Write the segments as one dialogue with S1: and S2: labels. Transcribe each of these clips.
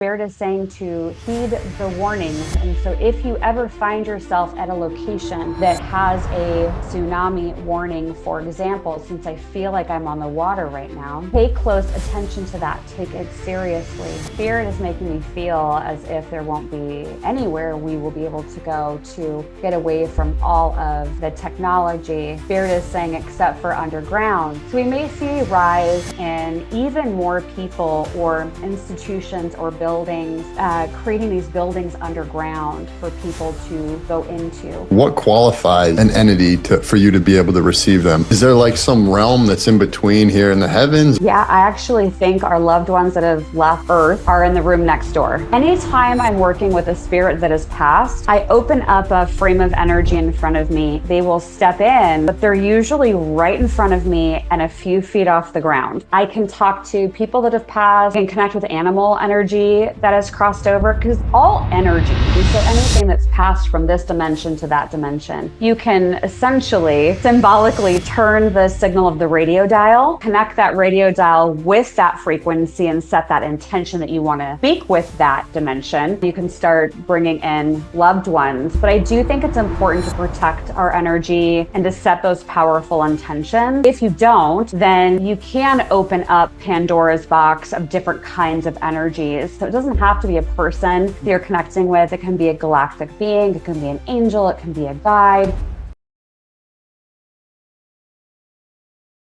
S1: Spirit is saying to heed the warnings. And so if you ever find yourself at a location that has a tsunami warning, for example, since I feel like I'm on the water right now, pay close attention to that. Take it seriously. Spirit is making me feel as if there won't be anywhere we will be able to go to get away from all of the technology. Spirit is saying except for underground. So we may see a rise in even more people or institutions or buildings, creating these buildings underground for people to go into.
S2: What qualifies an entity for you to be able to receive them? Is there like some realm that's in between here in the heavens?
S1: Yeah, I actually think our loved ones that have left Earth are in the room next door. Anytime I'm working with a spirit that has passed, I open up a frame of energy in front of me. They will step in, but they're usually right in front of me and a few feet off the ground. I can talk to people that have passed and connect with animal energy that has crossed over, because all energy, and so anything that's passed from this dimension to that dimension, you can essentially symbolically turn the signal of the radio dial, connect that radio dial with that frequency and set that intention that you want to speak with that dimension. You can start bringing in loved ones, but I do think it's important to protect our energy and to set those powerful intentions. If you don't, then you can open up Pandora's box of different kinds of energies. So it doesn't have to be a person that you're connecting with. It can be a galactic being, it can be an angel, it can be a guide.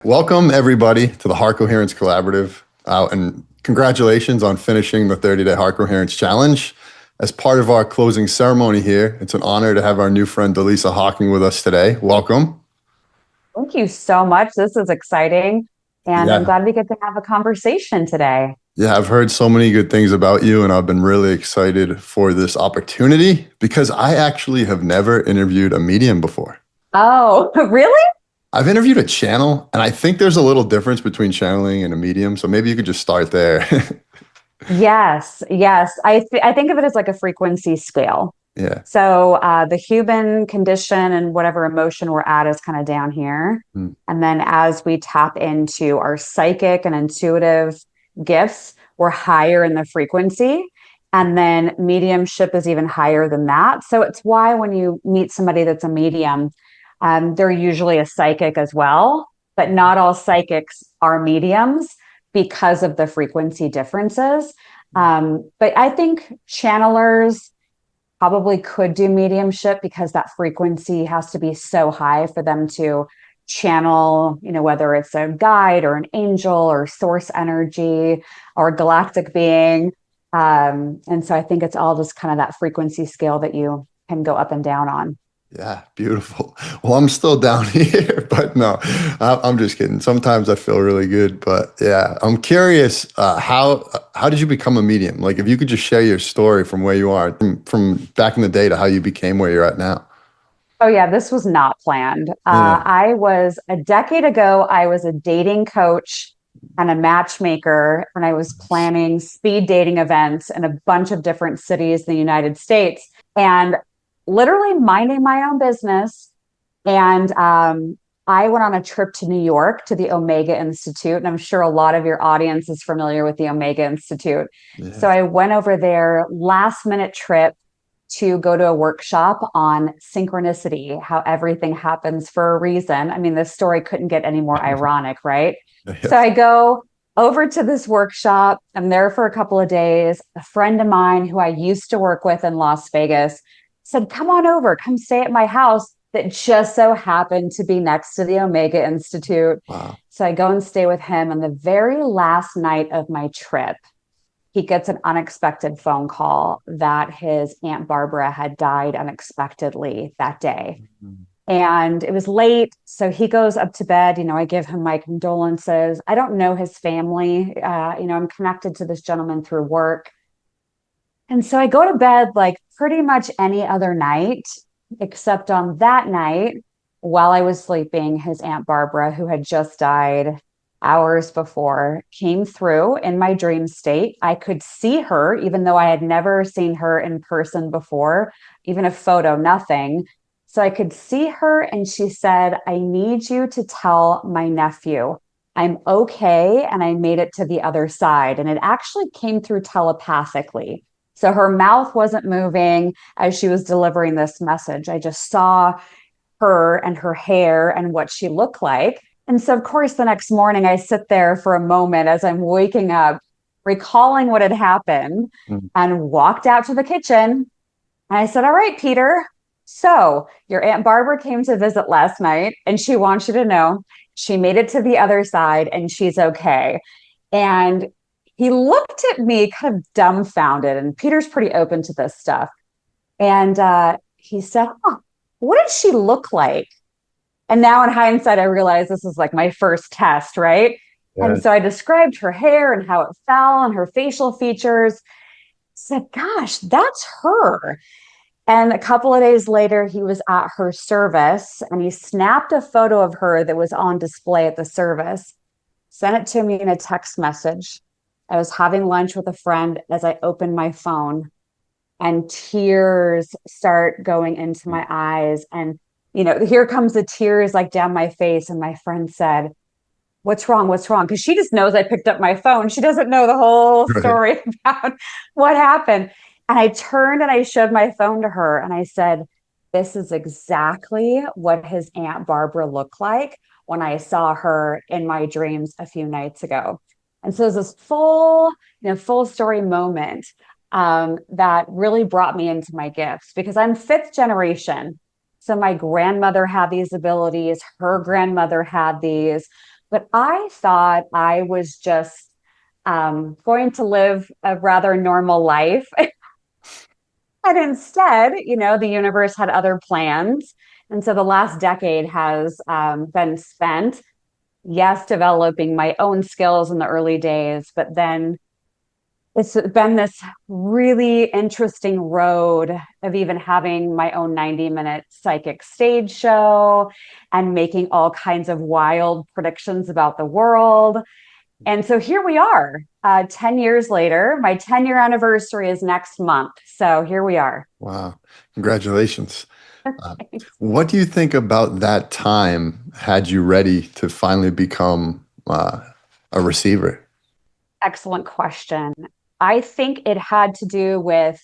S2: Welcome everybody to the Heart Coherence Collaborative, and congratulations on finishing the 30-day Heart Coherence Challenge. As part of our closing ceremony here, it's an honor to have our new friend Dalissa Hocking with us today. Welcome.
S1: Thank you so much. This is exciting, and I'm glad we get to have a conversation today.
S2: Yeah, I've heard so many good things about you, and I've been really excited for this opportunity because I actually have never interviewed a medium before.
S1: Oh, really?
S2: I've interviewed a channel, and I think there's a little difference between channeling and a medium, so maybe you could just start there.
S1: Yes. I think of it as like a frequency scale.
S2: Yeah.
S1: So the human condition and whatever emotion we're at is kind of down here.
S2: Mm.
S1: And then as we tap into our psychic and intuitive gifts, we're higher in the frequency. And then mediumship is even higher than that. So it's why when you meet somebody that's a medium, they're usually a psychic as well, but not all psychics are mediums because of the frequency differences. But I think channelers probably could do mediumship because that frequency has to be so high for them to channel, whether it's a guide or an angel or source energy or a galactic being. And so I think it's all just kind of that frequency scale that you can go up and down on.
S2: Yeah, beautiful. Well, I'm still down here, but no, I'm just kidding. Sometimes I feel really good, but yeah, I'm curious, how did you become a medium? Like, if you could just share your story from where you are, from back in the day to how you became where you're at now.
S1: Oh yeah, this was not planned. A decade ago, I was a dating coach and a matchmaker, and I was planning speed dating events in a bunch of different cities in the United States. And literally minding my own business. And I went on a trip to New York to the Omega Institute. And I'm sure a lot of your audience is familiar with the Omega Institute. Yeah. So I went over there, last minute trip to go to a workshop on synchronicity, how everything happens for a reason. I mean, this story couldn't get any more ironic, right? Yeah. So I go over to this workshop. I'm there for a couple of days. A friend of mine who I used to work with in Las Vegas said, come on over, come stay at my house that just so happened to be next to the Omega Institute. Wow. So I go and stay with him. And the very last night of my trip, he gets an unexpected phone call that his Aunt Barbara had died unexpectedly that day. Mm-hmm. And it was late. So he goes up to bed. I give him my condolences. I don't know his family. I'm connected to this gentleman through work. And so I go to bed like pretty much any other night, except on that night, while I was sleeping, his Aunt Barbara, who had just died hours before, came through in my dream state. I could see her, even though I had never seen her in person before, even a photo, nothing. So I could see her, and she said, I need you to tell my nephew I'm okay. And I made it to the other side. And it actually came through telepathically. So her mouth wasn't moving as she was delivering this message. I just saw her and her hair and what she looked like. And so, of course, the next morning I sit there for a moment as I'm waking up, recalling what had happened,
S2: Mm.
S1: and walked out to the kitchen. And I said, "All right, Peter, so your Aunt Barbara came to visit last night, and she wants you to know she made it to the other side and she's okay." And he looked at me kind of dumbfounded, and Peter's pretty open to this stuff. And he said, "Oh, what did she look like?" And now in hindsight, I realize this is like my first test, right? And
S2: Yeah.
S1: so I described her hair and how it fell and her facial features. Said, "Gosh, that's her." And a couple of days later, he was at her service and he snapped a photo of her that was on display at the service, sent it to me in a text message. I was having lunch with a friend as I opened my phone, and tears start going into my eyes. And, here comes the tears like down my face. And my friend said, "What's wrong? What's wrong?" Because she just knows I picked up my phone. She doesn't know the whole
S2: Right.
S1: story about what happened. And I turned and I showed my phone to her and I said, "This is exactly what his Aunt Barbara looked like when I saw her in my dreams a few nights ago." And so it was this full story moment that really brought me into my gifts because I'm fifth generation. So my grandmother had these abilities, her grandmother had these, but I thought I was just going to live a rather normal life. And instead, the universe had other plans. And so the last decade has been spent, yes, developing my own skills in the early days, but then it's been this really interesting road of even having my own 90-minute psychic stage show and making all kinds of wild predictions about the world. And so here we are, 10 years later. My 10-year anniversary is next month. So here we are.
S2: Wow. Congratulations. What do you think about that time had you ready to finally become a receiver?
S1: Excellent question. I think it had to do with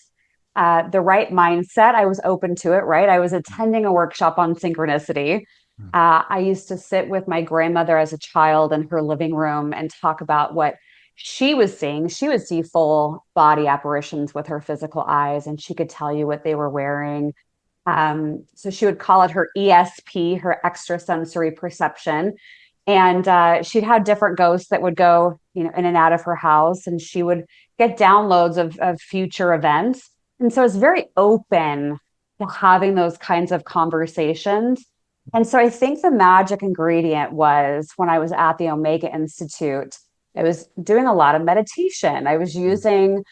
S1: the right mindset. I was open to it, right? I was attending a workshop on synchronicity. I used to sit with my grandmother as a child in her living room and talk about what she was seeing. She would see full body apparitions with her physical eyes, and she could tell you what they were wearing. So she would call it her ESP, her extrasensory perception. And she'd have different ghosts that would go, in and out of her house, and she would get downloads of future events. And so it's very open to having those kinds of conversations. And so I think the magic ingredient was when I was at the Omega Institute, I was doing a lot of meditation. I was using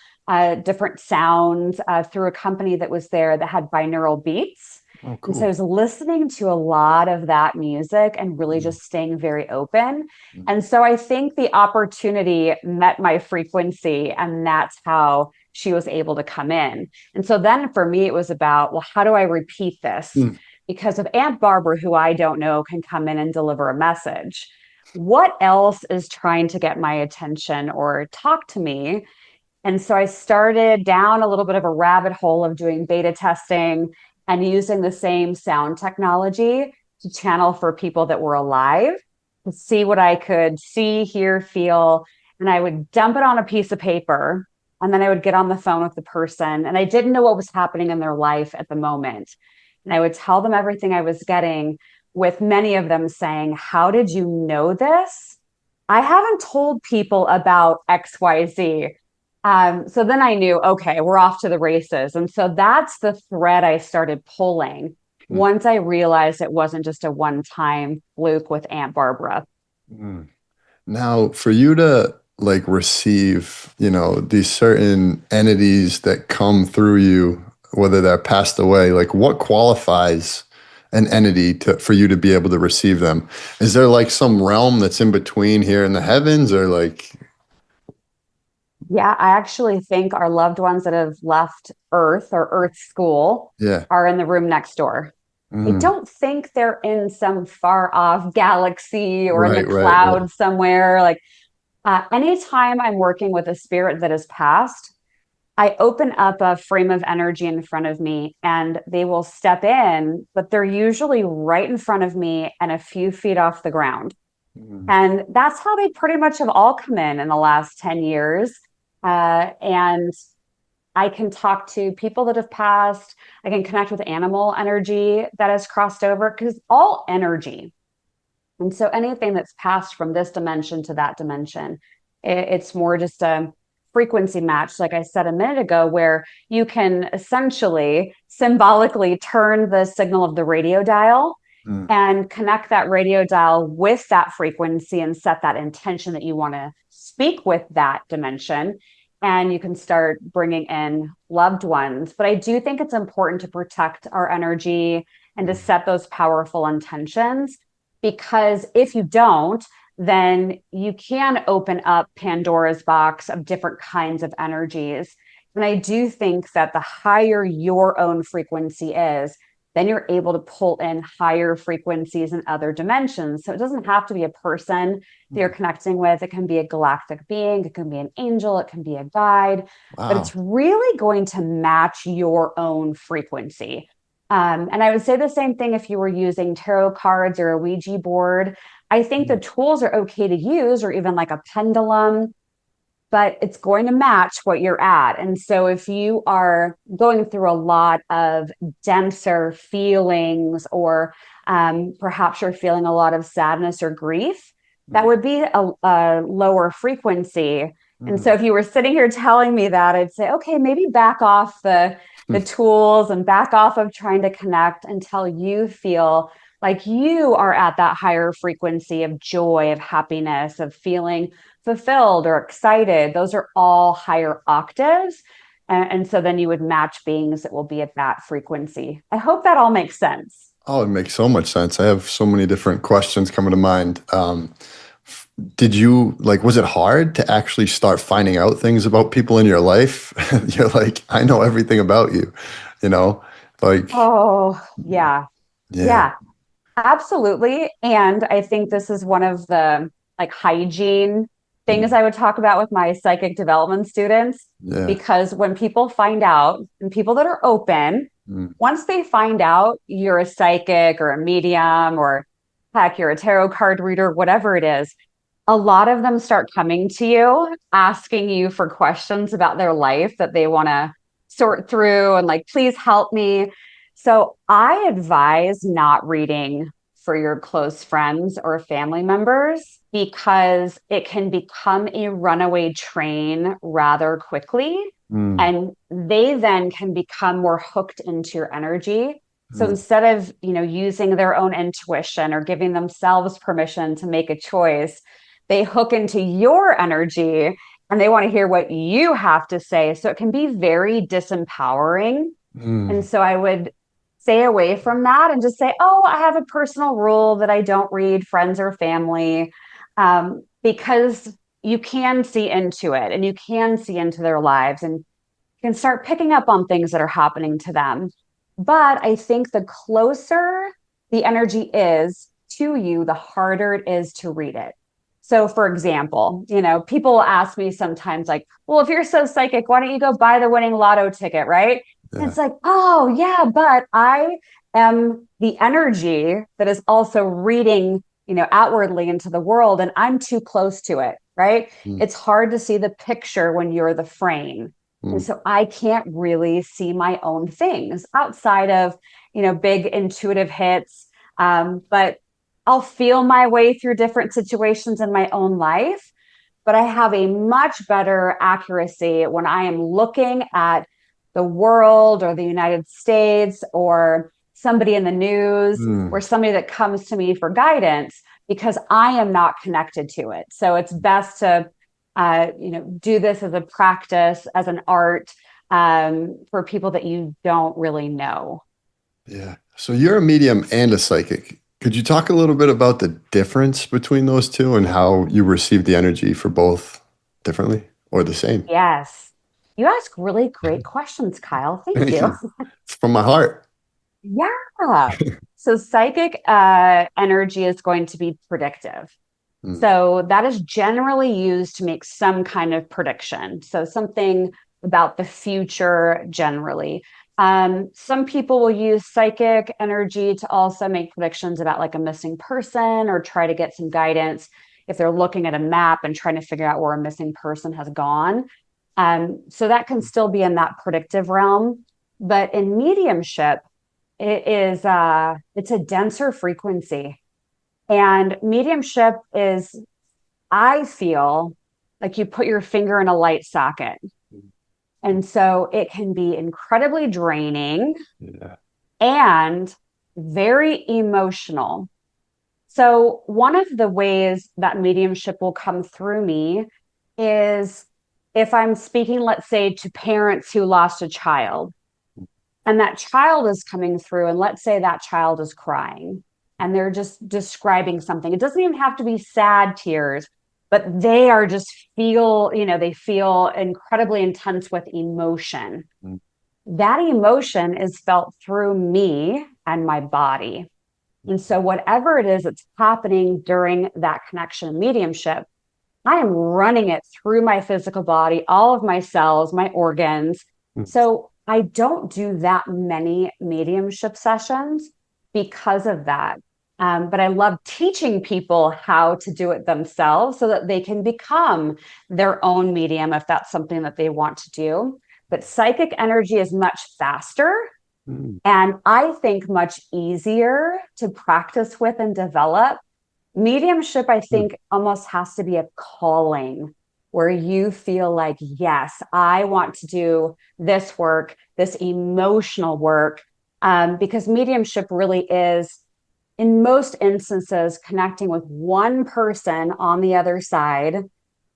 S1: different sounds through a company that was there that had binaural beats.
S2: Oh,
S1: And so I
S2: cool.
S1: was listening to a lot of that music and really just staying very open. And so I think the opportunity met my frequency, and that's how she was able to come in. And so then for me, it was about, well, how do I repeat this?
S2: Mm.
S1: Because if Aunt Barbara, who I don't know, can come in and deliver a message, what else is trying to get my attention or talk to me? And so I started down a little bit of a rabbit hole of doing beta testing and using the same sound technology to channel for people that were alive to see what I could see, hear, feel. And I would dump it on a piece of paper, and then I would get on the phone with the person. And I didn't know what was happening in their life at the moment. And I would tell them everything I was getting, with many of them saying, "How did you know this? I haven't told people about XYZ." So then I knew, okay, we're off to the races. And so that's the thread I started pulling once I realized it wasn't just a one-time fluke with Aunt Barbara.
S2: Mm. Now, for you to like receive, these certain entities that come through you, whether they're passed away, like what qualifies an entity for you to be able to receive them? Is there like some realm that's in between here in the heavens or like,
S1: Yeah, I actually think our loved ones that have left Earth or Earth School
S2: yeah.
S1: are in the room next door. I
S2: Mm.
S1: don't think they're in some far off galaxy or in the
S2: Right, right, right.
S1: clouds somewhere. Like anytime I'm working with a spirit that has passed, I open up a frame of energy in front of me and they will step in, but they're usually right in front of me and a few feet off the ground.
S2: Mm.
S1: And that's how they pretty much have all come in the last 10 years. And I can talk to people that have passed. I can connect with animal energy that has crossed over because all energy. And so anything that's passed from this dimension to that dimension, it's more just a frequency match, like I said a minute ago, where you can essentially symbolically turn the signal of the radio dial
S2: Mm.
S1: and connect that radio dial with that frequency and set that intention that you want to speak with that dimension. And you can start bringing in loved ones. But I do think it's important to protect our energy and to
S2: Mm.
S1: set those powerful intentions because if you don't, then you can open up Pandora's box of different kinds of energies. And I do think that the higher your own frequency is, then you're able to pull in higher frequencies in other dimensions. So it doesn't have to be a person that you're
S2: Mm.
S1: connecting with. It can be a galactic being, it can be an angel, it can be a guide, but
S2: Wow.
S1: it's really going to match your own frequency. And I would say the same thing if you were using tarot cards or a Ouija board. I think the
S2: Mm.
S1: tools are okay to use, or even like a pendulum, but it's going to match what you're at. And so if you are going through a lot of denser feelings, or perhaps you're feeling a lot of sadness or grief, that
S2: Mm.
S1: would be a lower frequency. And so
S2: Mm.
S1: if you were sitting here telling me that, I'd say, okay, maybe back off the tools and back off of trying to connect until you feel like you are at that higher frequency of joy, of happiness, of feeling fulfilled or excited. Those are all higher octaves. And so then you would match beings that will be at that frequency. I hope that all makes sense.
S2: Oh, it makes so much sense. I have so many different questions coming to mind. Did you like, was it hard to actually start finding out things about people in your life? You're like, I know everything about you, you know? Like,
S1: Oh, yeah.
S2: yeah,
S1: Yeah, absolutely. And I think this is one of the like hygiene things
S2: mm,
S1: I would talk about with my psychic development students.
S2: yeah,
S1: Because when people find out, and people that are open,
S2: mm,
S1: once they find out you're a psychic or a medium, or heck, you're a tarot card reader, whatever it is, a lot of them start coming to you asking you for questions about their life that they want to sort through and like, please help me. So I advise not reading for your close friends or family members because it can become a runaway train rather quickly.
S2: mm,
S1: And they then can become more hooked into your energy. So
S2: mm,
S1: instead of, using their own intuition or giving themselves permission to make a choice, they hook into your energy and they want to hear what you have to say. So it can be very disempowering. And
S2: mm,
S1: so I would stay away from that and just say, oh, I have a personal rule that I don't read friends or family, because you can see into it and you can see into their lives and you can start picking up on things that are happening to them. But I think the closer the energy is to you, the harder it is to read it. So, for example, people ask me sometimes, like, well, if you're so psychic, why don't you go buy the winning lotto ticket, right? And
S2: yeah,
S1: it's like, oh, yeah, but I am the energy that is also reading, outwardly into the world, and I'm too close to it, right?
S2: mm,
S1: It's hard to see the picture when you're the frame. And
S2: mm,
S1: so I can't really see my own things outside of, big intuitive hits. But I'll feel my way through different situations in my own life. But I have a much better accuracy when I am looking at the world or the United States or somebody in the news
S2: mm.
S1: or somebody that comes to me for guidance because I am not connected to it. So it's best to do this as a practice, as an art, for people that you don't really know.
S2: Yeah. So you're a medium and a psychic. Could you talk a little bit about the difference between those two and how you receive the energy for both differently or the same?
S1: Yes. You ask really great questions, Kyle. Thank
S2: Thank
S1: you.
S2: you. It's from my heart.
S1: Yeah. So psychic energy is going to be predictive.
S2: Mm,
S1: So that is generally used to make some kind of prediction. So something about the future generally. Some people will use psychic energy to also make predictions about like a missing person or try to get some guidance if they're looking at a map and trying to figure out where a missing person has gone. So that can still be in that predictive realm. But in mediumship, it's a denser frequency. And mediumship is, I feel like you put your finger in a light socket. And so it can be incredibly draining
S2: yeah.
S1: and very emotional. So, one of the ways that mediumship will come through me is if I'm speaking, let's say, to parents who lost a child, and that child is coming through, and let's say that child is crying and they're just describing something. It doesn't even have to be sad tears, but they are just they feel incredibly intense with emotion.
S2: Mm,
S1: That emotion is felt through me and my body. And so, whatever it is that's happening during that connection mediumship, I am running it through my physical body, all of my cells, my organs.
S2: mm,
S1: So I don't do that many mediumship sessions because of that. But I love teaching people how to do it themselves so that they can become their own medium if that's something that they want to do. But psychic energy is much faster
S2: mm,
S1: and I think much easier to practice with and develop. Mediumship, I
S2: mm.
S1: think, almost has to be a calling where you feel like, yes, I want to do this work, this emotional work, because mediumship really is, in most instances, connecting with one person on the other side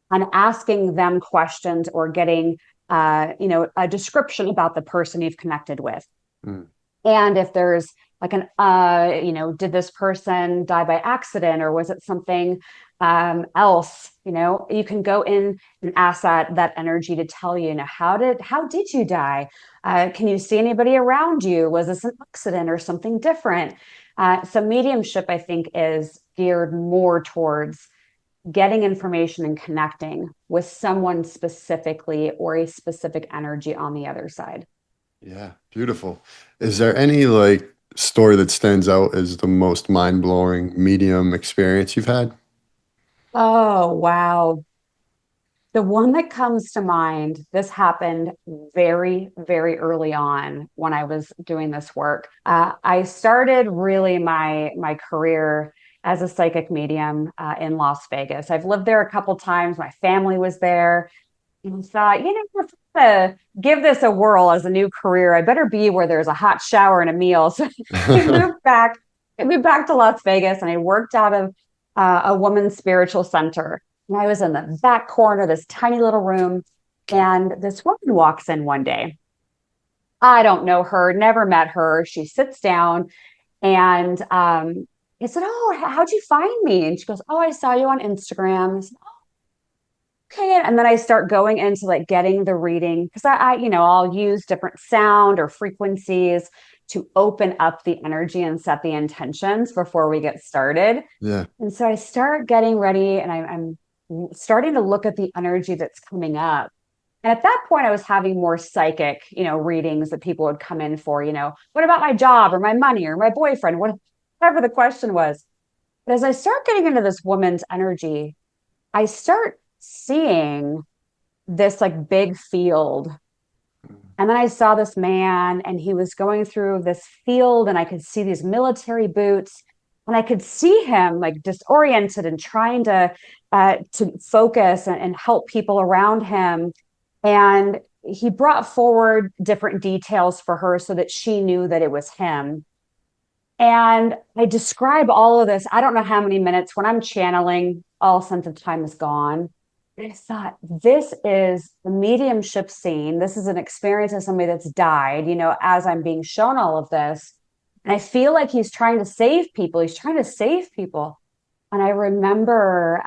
S1: and asking them questions or getting, a description about the person you've connected with.
S2: Mm.
S1: And if there's like did this person die by accident or was it something else? You can go in and ask that energy to tell you, how did you die? Can you see anybody around you? Was this an accident or something different? So mediumship, I think, is geared more towards getting information and connecting with someone specifically or a specific energy on the other side.
S2: Yeah, beautiful. Is there any like story that stands out as the most mind-blowing medium experience you've had?
S1: Oh, wow. The one that comes to mind, this happened very, very early on when I was doing this work. I started really my career as a psychic medium in Las Vegas. I've lived there a couple times. My family was there, and thought, if I'm gonna give this a whirl as a new career, I better be where there's a hot shower and a meal. So I moved back. I moved back to Las Vegas, and I worked out of a woman's spiritual center. And I was in the back corner, this tiny little room, and this woman walks in one day. I don't know her, never met her. She sits down, and I said, "Oh, how'd you find me?" And she goes, "Oh, I saw you on Instagram." I said, okay. And then I start going into like getting the reading because I'll use different sound or frequencies to open up the energy and set the intentions before we get started.
S2: Yeah.
S1: And so I start getting ready and I'm starting to look at the energy that's coming up. And at that point, I was having more psychic, readings that people would come in for, what about my job or my money or my boyfriend, whatever the question was. But as I start getting into this woman's energy, I start seeing this like big field. And then I saw this man and he was going through this field and I could see these military boots and I could see him like disoriented and trying to focus and help people around him. And he brought forward different details for her so that she knew that it was him. And I describe all of this. I don't know how many minutes when I'm channeling, all sense of time is gone. I thought, this is the mediumship scene. This is an experience of somebody that's died, as I'm being shown all of this. And I feel like he's trying to save people. He's trying to save people. And I remember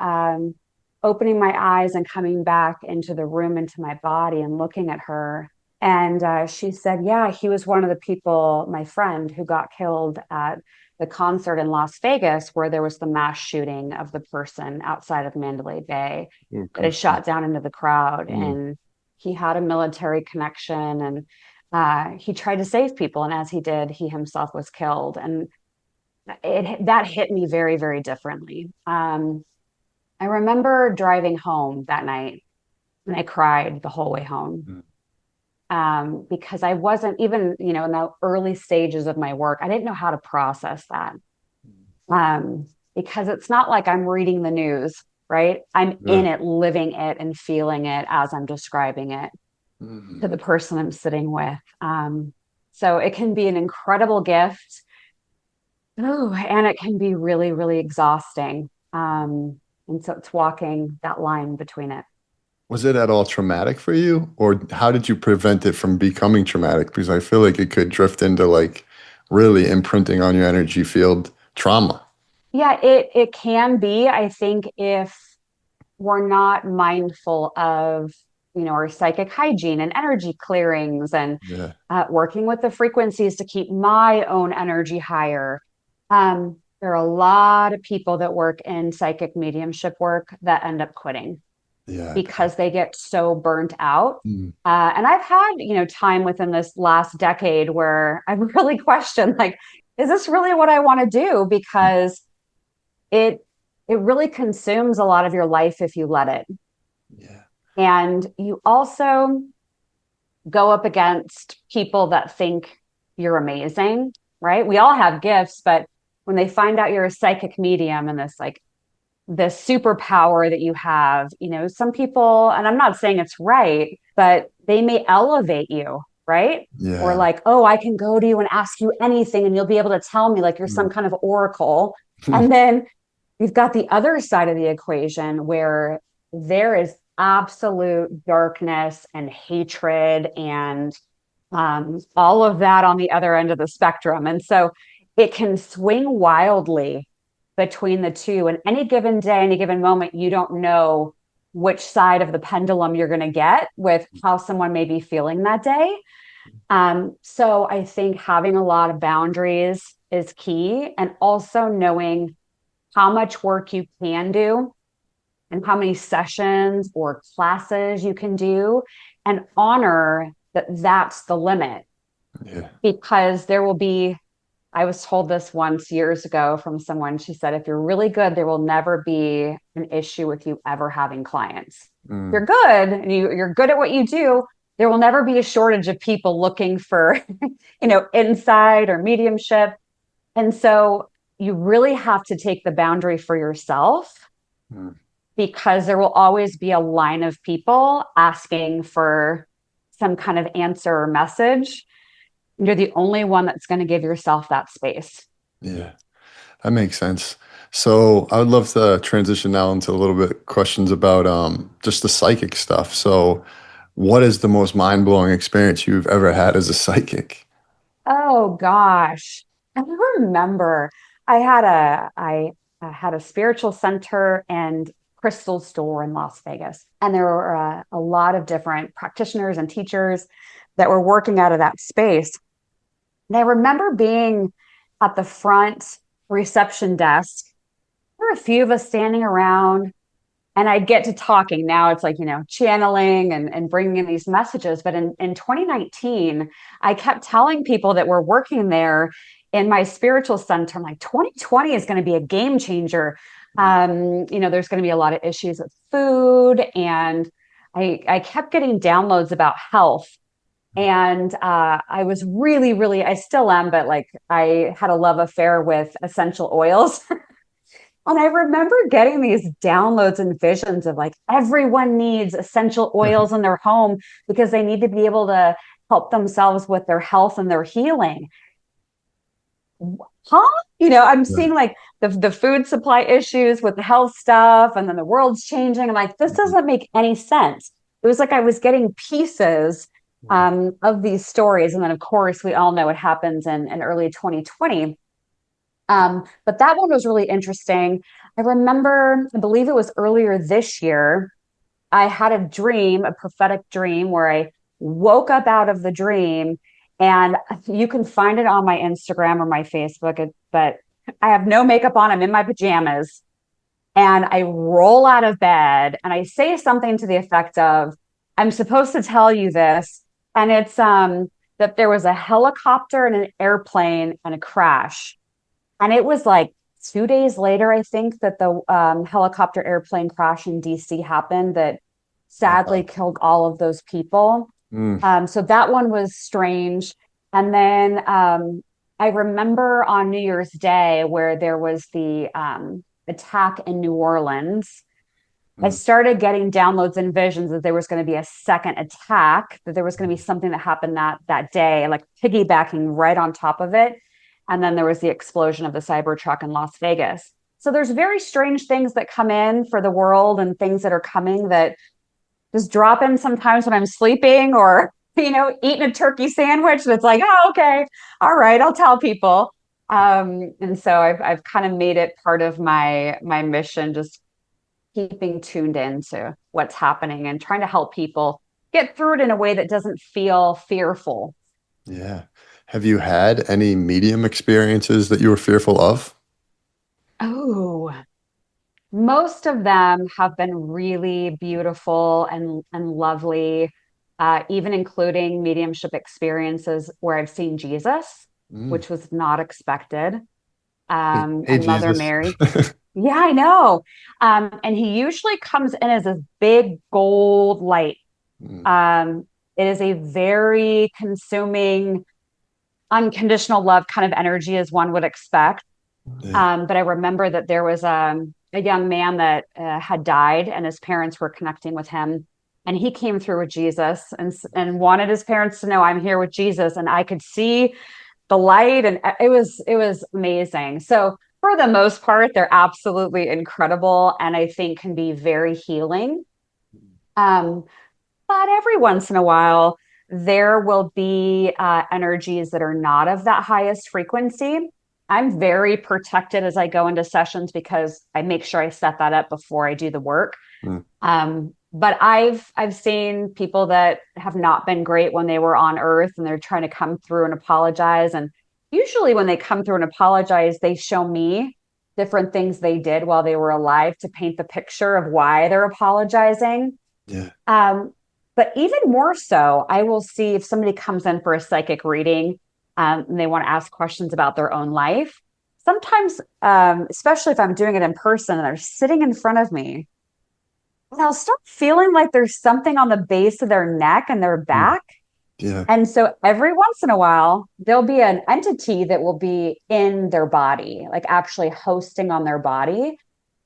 S1: opening my eyes and coming back into the room, into my body and looking at her. And she said, yeah, he was one of the people, my friend, who got killed at the concert in Las Vegas, where there was the mass shooting of the person outside of Mandalay Bay that had shot down into the crowd.
S2: Mm.
S1: And he had a military connection, and he tried to save people. And as he did, he himself was killed. And that hit me very, very differently. I remember driving home that night, and I cried the whole way home,
S2: Mm.
S1: because I wasn't even, in the early stages of my work, I didn't know how to process that. Um, because it's not like I'm reading the news, right? I'm
S2: Yeah.
S1: in it, living it, and feeling it as I'm describing it
S2: Mm.
S1: to the person I'm sitting with. So it can be an incredible gift. Oh, and it can be really, really exhausting. And so it's walking that line between it.
S2: Was it at all traumatic for you, or how did you prevent it from becoming traumatic? Because I feel like it could drift into like really imprinting on your energy field trauma.
S1: Yeah, it can be. I think if we're not mindful of, our psychic hygiene and energy clearings, and
S2: Yeah.
S1: working with the frequencies to keep my own energy higher. There are a lot of people that work in psychic mediumship work that end up quitting
S2: Yeah.
S1: because they get so burnt out.
S2: Mm.
S1: And I've had, time within this last decade where I've really questioned, like, is this really what I want to do? Because it it really consumes a lot of your life if you let it.
S2: Yeah.
S1: And you also go up against people that think you're amazing, right? We all have gifts, but when they find out you're a psychic medium and this superpower that you have, some people, and I'm not saying it's right, but they may elevate you, right? Or
S2: Yeah.
S1: like, oh, I can go to you and ask you anything and you'll be able to tell me like you're some
S2: Mm.
S1: kind of oracle. And then you've got the other side of the equation where there is absolute darkness and hatred and all of that on the other end of the spectrum. And so it can swing wildly between the two. And any given day, any given moment, you don't know which side of the pendulum you're going to get with how someone may be feeling that day. So I think having a lot of boundaries is key, and also knowing how much work you can do and how many sessions or classes you can do, and honor that that's the limit,
S2: Yeah.
S1: because there will be, I was told this once years ago from someone. She said, if you're really good, there will never be an issue with you ever having clients. If
S2: Mm.
S1: you're good and you're good at what you do, there will never be a shortage of people looking for, insight or mediumship. And so you really have to take the boundary for yourself,
S2: Mm.
S1: because there will always be a line of people asking for some kind of answer or message. You're the only one that's going to give yourself that space.
S2: Yeah. That makes sense. So I would love to transition now into a little bit questions about just the psychic stuff. So what is the most mind-blowing experience you've ever had as a psychic?
S1: Oh gosh. I remember I had a spiritual center and crystal store in Las Vegas. And there were a lot of different practitioners and teachers that were working out of that space. And I remember being at the front reception desk. There were a few of us standing around, and I'd get to talking. Now it's like, channeling and bringing in these messages. But in 2019, I kept telling people that were working there in my spiritual center, I'm like, 2020 is going to be a game changer. There's going to be a lot of issues with food. And I kept getting downloads about health. And I was really, really, I still am, but like I had a love affair with essential oils. And I remember getting these downloads and visions of like everyone needs essential oils in their home because they need to be able to help themselves with their health and their healing. Huh? I'm
S2: Yeah.
S1: seeing like the food supply issues with the health stuff, and then the world's changing. I'm like, this doesn't make any sense. It was like I was getting pieces of these stories. And then, of course, we all know what happens in early 2020. But that one was really interesting. I remember, I believe it was earlier this year, I had a dream, a prophetic dream, where I woke up out of the dream, and you can find it on my Instagram or my Facebook, but I have no makeup on. I'm in my pajamas and I roll out of bed and I say something to the effect of, I'm supposed to tell you this. And it's that there was a helicopter and an airplane and a crash. And it was like 2 days later, I think, that the helicopter airplane crash in DC happened that sadly
S2: Uh-huh.
S1: killed all of those people.
S2: Mm,
S1: So that one was strange. And then I remember on New Year's Day where there was the attack in New Orleans. I
S2: mm.
S1: started getting downloads and visions that there was going to be a second attack, that there was going to be something that happened that day, like piggybacking right on top of it. And then there was the explosion of the Cybertruck in Las Vegas. So there's very strange things that come in for the world and things that are coming that just drop in sometimes when I'm sleeping or, eating a turkey sandwich. That's like, oh, okay. All right. I'll tell people. And so I've kind of made it part of my mission, just keeping tuned into what's happening and trying to help people get through it in a way that doesn't feel fearful.
S2: Yeah. Have you had any medium experiences that you were fearful of?
S1: Oh, most of them have been really beautiful and lovely, even including mediumship experiences where I've seen Jesus,
S2: Mm.
S1: which was not expected.
S2: Hey,
S1: And Mother
S2: Jesus.
S1: Mary. Yeah, I know. And he usually comes in as a big gold light.
S2: Mm.
S1: Um, it is a very consuming, unconditional love kind of energy, as one would expect.
S2: Yeah.
S1: But I remember that there was a young man that had died, and his parents were connecting with him. And he came through with Jesus and wanted his parents to know, I'm here with Jesus. And I could see the light, and it was amazing. So for the most part, they're absolutely incredible, and I think can be very healing. Um, but every once in a while, there will be energies that are not of that highest frequency. I'm very protected as I go into sessions because I make sure I set that up before I do the work.
S2: Mm.
S1: But I've seen people that have not been great when they were on Earth, and they're trying to come through and apologize. And usually, when they come through and apologize, they show me different things they did while they were alive to paint the picture of why they're apologizing.
S2: Yeah.
S1: Um, but even more so, I will see if somebody comes in for a psychic reading, and they want to ask questions about their own life. Sometimes, especially if I'm doing it in person and they're sitting in front of me, and I'll start feeling like there's something on the base of their neck and their
S2: Mm.
S1: back.
S2: Yeah.
S1: And so every once in a while, there'll be an entity that will be in their body, like actually hosting on their body.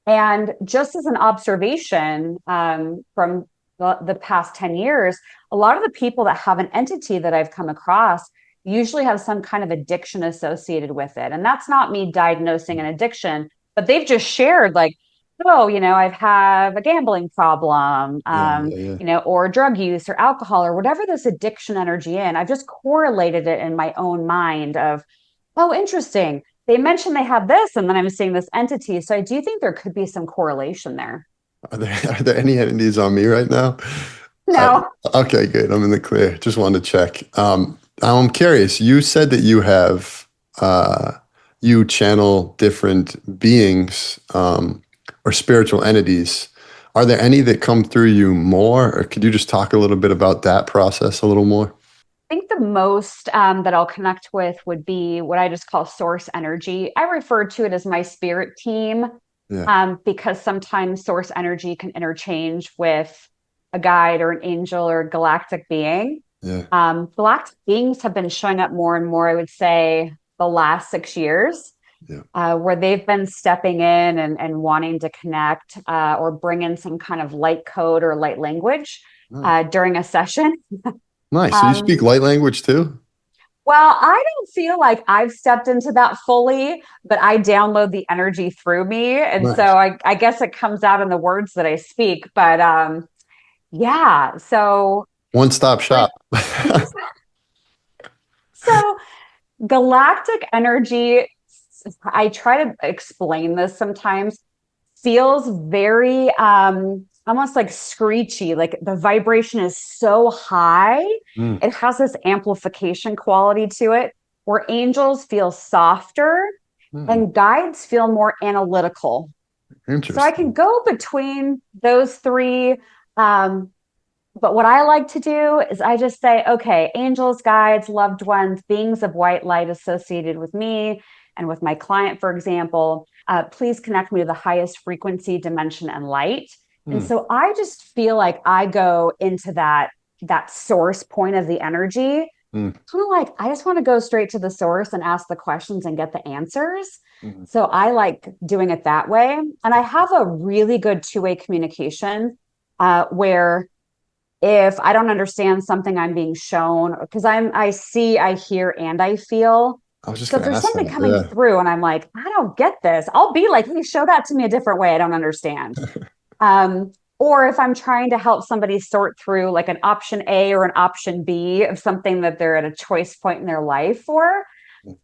S1: And just as an observation from the past 10 years, a lot of the people that have an entity that I've come across usually have some kind of addiction associated with it. And that's not me diagnosing an addiction, but they've just shared, like, oh, I've had a gambling problem,
S2: Yeah. Yeah. Yeah.
S1: or drug use or alcohol or whatever this addiction energy in. I've just correlated it in my own mind of, oh, interesting. They mentioned they have this, and then I'm seeing this entity. So I do think there could be some correlation there.
S2: Are there any entities on me right now? Uh,
S1: No.
S2: okay, good. I'm in the clear. Just wanted to check. I'm curious. You said that you channel different beings, or spiritual entities. Are there any that come through you more, or could you just talk a little bit about that process a little more?
S1: I think the most that I'll connect with would be what I just call source energy. I refer to it as my spirit team,
S2: Yeah.
S1: because sometimes source energy can interchange with a guide or an angel or a galactic being.
S2: Yeah.
S1: Galactic beings have been showing up more and more, I would say, the last 6 years,
S2: Yeah.
S1: where they've been stepping in and wanting to connect, or bring in some kind of light code or light language
S2: Nice.
S1: during a session.
S2: Nice. So you speak
S1: Um,
S2: light language too?
S1: well, I don't feel like I've stepped into that fully, but I download the energy through me. And so
S2: Nice.
S1: I guess it comes out in the words that I speak. But yeah, so
S2: One-stop
S1: like,
S2: shop.
S1: so galactic energy, I try to explain this sometimes, feels very almost like screechy, like the vibration is so high.
S2: Mm,
S1: It has this amplification quality to it where angels feel softer
S2: mm,
S1: and guides feel more analytical. So I can
S2: interesting.
S1: go between those three. Um, but what I like to do is I just say, okay, angels, guides, loved ones, beings of white light associated with me and with my client, for example, please connect me to the highest frequency, dimension, and light. And
S2: Mm,
S1: so I just feel like I go into that source point of the energy,
S2: mm,
S1: kind of like I just want to go straight to the source and ask the questions and get the answers.
S2: mm,
S1: So I like doing it that way. And I have a really good two-way communication where if I don't understand something I'm being shown, because I see, I hear, and I feel.
S2: I was just
S1: So if
S2: gonna
S1: there's
S2: ask
S1: something
S2: that.
S1: coming
S2: Yeah.
S1: through and I'm like, I don't get this, I'll be like, hey, show that to me a different way. I don't understand. Um, or if I'm trying to help somebody sort through like an option A or an option B of something that they're at a choice point in their life for,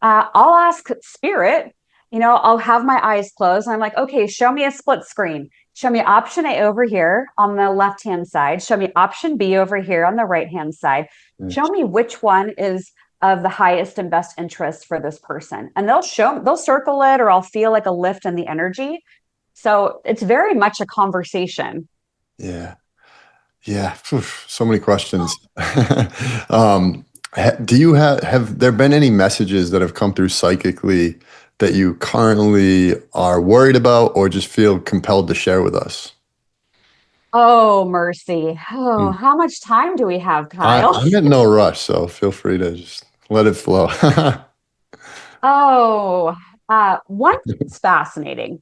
S1: I'll ask spirit, I'll have my eyes closed. And I'm like, okay, show me a split screen. Show me option A over here on the left hand side. Show me option B over here on the right hand side.
S2: Yeah.
S1: Show me which one is of the highest and best interest for this person. And they'll circle it, or I'll feel like a lift in the energy. So it's very much a conversation.
S2: Yeah. Yeah. Phew, so many questions. Um, do you have there been any messages that have come through psychically that you currently are worried about or just feel compelled to share with us?
S1: Oh, mercy. Oh,
S2: Hmm.
S1: how much time do we have, Kyle?
S2: I'm in no rush, so feel free to just let it flow.
S1: Oh, one thing's fascinating.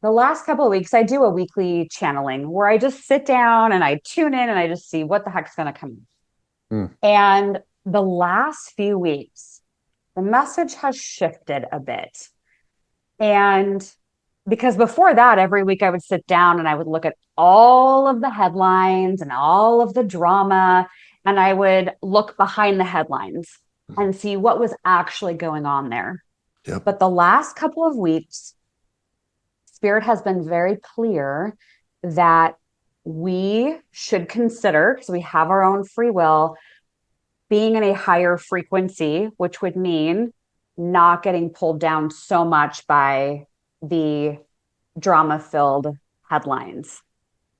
S1: The last couple of weeks, I do a weekly channeling where I just sit down and I tune in and I just see what the heck's going to come.
S2: Hmm.
S1: And the last few weeks, the message has shifted a bit. And because before that, every week I would sit down and I would look at all of the headlines and all of the drama, and I would look behind the headlines and see what was actually going on there.
S2: Yep.
S1: But the last couple of weeks, Spirit has been very clear that we should consider, because we have our own free will, being in a higher frequency, which would mean not getting pulled down so much by the drama filled headlines.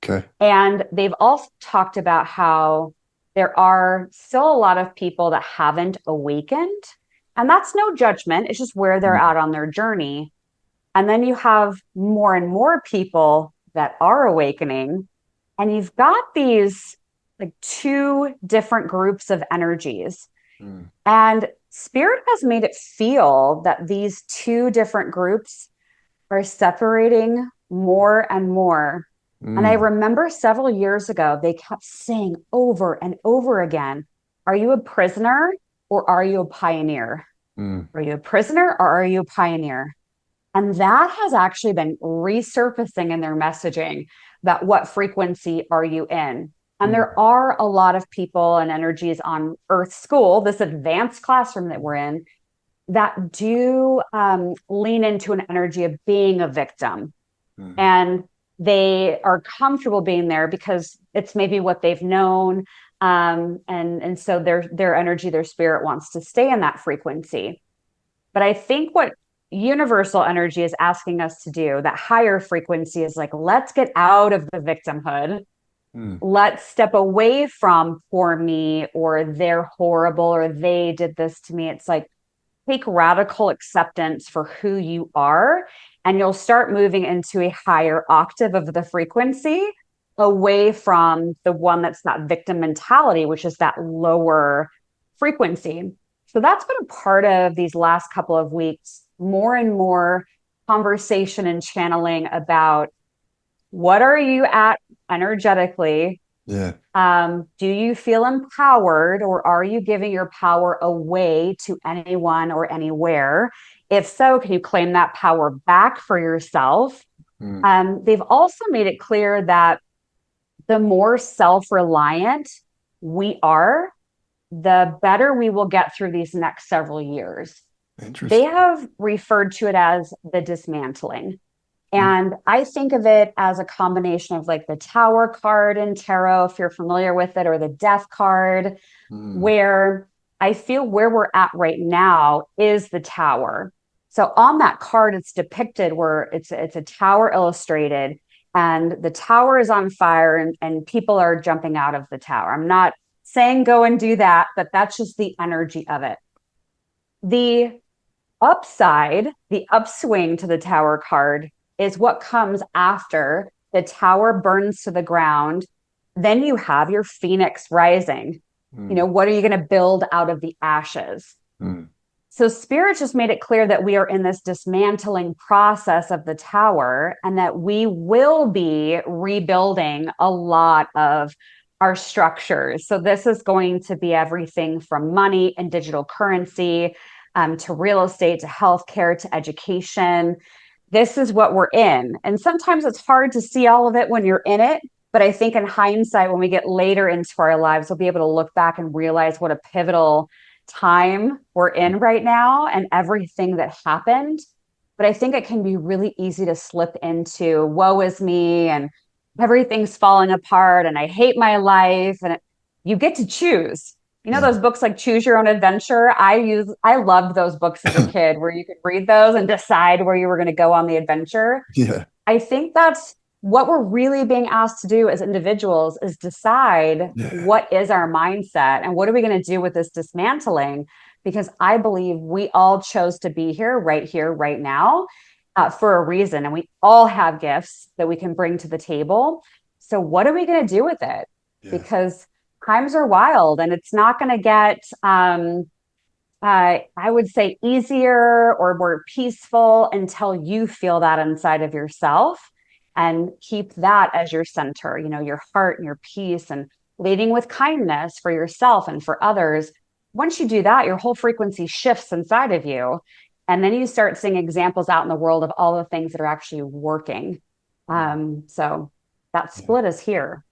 S2: Okay.
S1: And they've also talked about how there are still a lot of people that haven't awakened. And that's no judgment, it's just where they're
S2: Hmm.
S1: at on their journey. And then you have more and more people that are awakening. And you've got these like two different groups of energies.
S2: Hmm.
S1: And Spirit has made it feel that these two different groups are separating more and more. And I
S2: Hmm.
S1: remember several years ago, they kept saying over and over again, are you a prisoner or are you a pioneer?
S2: Hmm.
S1: Are you a prisoner or are you a pioneer? And that has actually been resurfacing in their messaging that what frequency are you in? And
S2: Hmm.
S1: there are a lot of people and energies on Earth School, this advanced classroom that we're in, that do lean into an energy of being a victim.
S2: Hmm.
S1: And they are comfortable being there because it's maybe what they've known. And so their energy, their spirit wants to stay in that frequency. But I think what universal energy is asking us to do, that higher frequency, is like, let's get out of the victimhood.
S2: Hmm.
S1: Let's step away from poor me or they're horrible or they did this to me. It's like, take radical acceptance for who you are, and you'll start moving into a higher octave of the frequency away from the one that's that victim mentality, which is that lower frequency. So that's been a part of these last couple of weeks, more and more conversation and channeling about what are you at energetically.
S2: Yeah.
S1: Do you feel empowered or are you giving your power away to anyone or anywhere? If so, can you claim that power back for yourself?
S2: Hmm.
S1: They've also made it clear that the more self reliant we are, the better we will get through these next several years. They
S2: Interesting.
S1: have referred to it as the dismantling. And I think of it as a combination of like the Tower card in tarot, if you're familiar with it, or the Death card,
S2: Mm,
S1: where I feel where we're at right now is the Tower. So on that card, it's depicted where it's a tower illustrated, and the tower is on fire, and people are jumping out of the tower. I'm not saying go and do that, but that's just the energy of it. The upside, the upswing to the Tower card is what comes after the tower burns to the ground. Then you have your phoenix rising.
S2: mm,
S1: What are you going to build out of the ashes?
S2: mm.
S1: So Spirit just made it clear that we are in this dismantling process of the tower, and that we will be rebuilding a lot of our structures. So this is going to be everything from money and digital currency, to real estate, to healthcare, to education. This is what we're in. And sometimes it's hard to see all of it when you're in it. But I think in hindsight, when we get later into our lives, we'll be able to look back and realize what a pivotal time we're in right now and everything that happened. But I think it can be really easy to slip into woe is me, and everything's falling apart, and I hate my life. And you get to choose.
S2: Yeah.
S1: Those books like Choose Your Own Adventure. I loved those books as a kid, where you could read those and decide where you were going to go on the adventure.
S2: Yeah.
S1: I think that's what we're really being asked to do as individuals, is decide
S2: Yeah.
S1: what is our mindset and what are we going to do with this dismantling. Because I believe we all chose to be here, right now, for a reason. And we all have gifts that we can bring to the table. So what are we going to do with it?
S2: Yeah.
S1: Because times are wild, and it's not going to get, I would say, easier or more peaceful until you feel that inside of yourself, and keep that as your center, your heart and your peace, and leading with kindness for yourself and for others. Once you do that, your whole frequency shifts inside of you. And then you start seeing examples out in the world of all the things that are actually working. So that
S2: Yeah.
S1: split is here.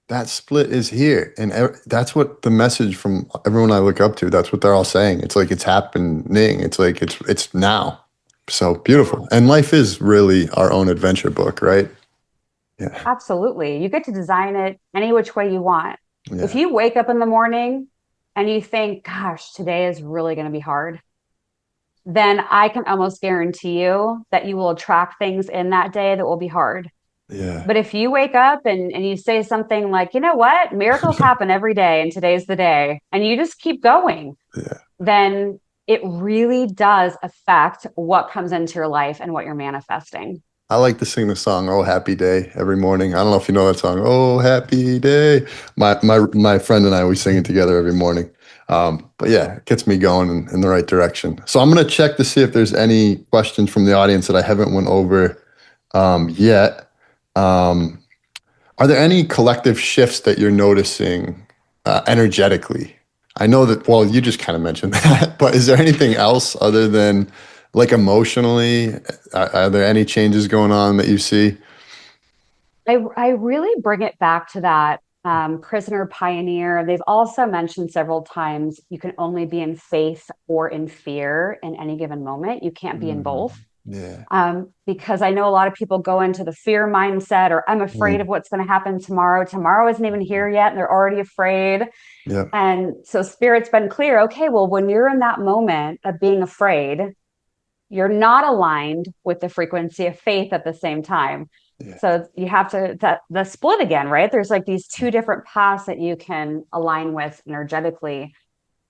S2: That split is here. And that's what the message from everyone I look up to, that's what they're all saying. It's like it's happening. It's like it's now. So beautiful. And life is really our own adventure book, right? Yeah.
S1: Absolutely. You get to design it any which way you want. If
S2: Yeah.
S1: you wake up in the morning and you think, gosh, today is really going to be hard, then I can almost guarantee you that you will attract things in that day that will be hard.
S2: Yeah.
S1: But if you wake up and you say something like, you know what, miracles happen every day and today's the day, and you just keep going,
S2: Yeah.
S1: then it really does affect what comes into your life and what you're manifesting.
S2: I like to sing the song "Oh Happy Day" every morning. I don't know if you know that song. "Oh Happy Day." My friend and I, we sing it together every morning. But yeah, it gets me going in the right direction. So I'm gonna check to see if there's any questions from the audience that I haven't went over yet. Um, are there any collective shifts that you're noticing energetically? I know that, well, you just kind of mentioned that, but is there anything else other than like emotionally? Are there any changes going on that you see?
S1: I really bring it back to that prisoner pioneer. They've also mentioned several times you can only be in faith or in fear in any given moment. You can't be in
S2: Mhm.
S1: both.
S2: Yeah.
S1: Because I know a lot of people go into the fear mindset, or I'm afraid of
S2: Mm.
S1: what's going to happen tomorrow. Tomorrow isn't even here yet, and they're already afraid.
S2: Yeah.
S1: And so Spirit's been clear. Okay, well, when you're in that moment of being afraid, you're not aligned with the frequency of faith at the same time.
S2: Yeah.
S1: So you have to the split again, right? There's like these two different paths that you can align with energetically.